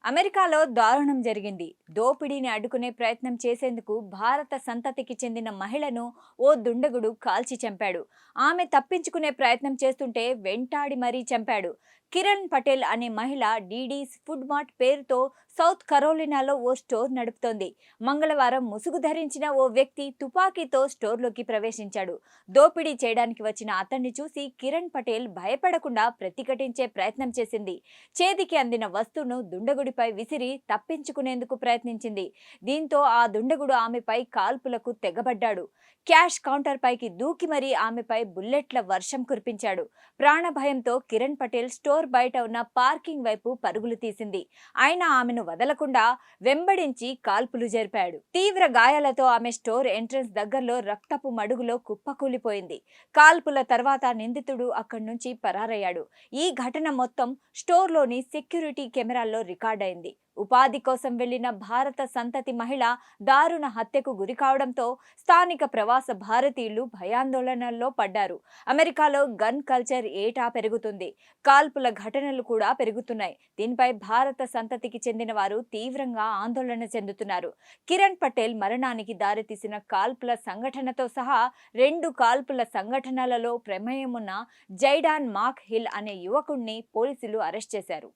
అమెరికాలో దారుణం జరిగింది. దోపిడీని అడ్డుకునే ప్రయత్నం చేసేందుకు భారత సంతతికి చెందిన మహిళను ఓ దుండగుడు కాల్చి చంపాడు. ఆమె తప్పించుకునే ప్రయత్నం చేస్తుంటే వెంటాడి మరీ చంపాడు. కిరణ్ పటేల్ అనే మహిళ డీడీస్ ఫుడ్ మార్ట్ పేరుతో సౌత్ కరోలినాలో ఓ స్టోర్ నడుపుతోంది. మంగళవారం ముసుగు ధరించిన ఓ వ్యక్తి తుపాకీతో స్టోర్లోకి ప్రవేశించాడు. దోపిడీ చేయడానికి వచ్చిన అతన్ని చూసి కిరణ్ పటేల్ భయపడకుండా ప్రతిఘటించే ప్రయత్నం చేసింది. చేతికి అందిన వస్తువును దుండగుడిపై విసిరి తప్పించుకునేందుకు ప్రయత్నించింది. దీంతో ఆ దుండగుడు ఆమెపై కాల్పులకు తెగబడ్డాడు. క్యాష్ కౌంటర్ పైకి దూకి మరీ ఆమెపై బుల్లెట్ల వర్షం కురిపించాడు. ప్రాణభయంతో కిరణ్ పటేల్ స్టోర్ బయట ఉన్న పార్కింగ్ వైపు పరుగులు తీసింది. అయినా ఆమెను వదలకుండా వెంబడించి కాల్పులు జరిపాడు. తీవ్ర గాయాలతో ఆమె స్టోర్ ఎంట్రన్స్ దగ్గరలో రక్తపు మడుగులో కుప్పకూలిపోయింది. కాల్పుల తర్వాత నిందితుడు అక్కడి నుంచి పరారయ్యాడు. ఈ ఘటన మొత్తం స్టోర్లోని సెక్యూరిటీ కెమెరాల్లో రికార్డైంది. ఉపాధి కోసం వెళ్లిన భారత సంతతి మహిళ దారుణ హత్యకు గురికావడంతో స్థానిక ప్రవాస భారతీయులు భయాందోళనల్లో పడ్డారు. అమెరికాలో గన్ కల్చర్ ఏటా పెరుగుతుంది. కాల్పుల ఘటనలు కూడా పెరుగుతున్నాయి. దీనిపై భారత సంతతికి చెందిన వారు తీవ్రంగా ఆందోళన చెందుతున్నారు. కిరణ్ పటేల్ మరణానికి దారితీసిన కాల్పుల సంఘటనతో సహా 2 కాల్పుల సంఘటనలలో ప్రమేయమున్న జైడాన్ మాక్ హిల్ అనే యువకుణ్ణి పోలీసులు అరెస్ట్ చేశారు.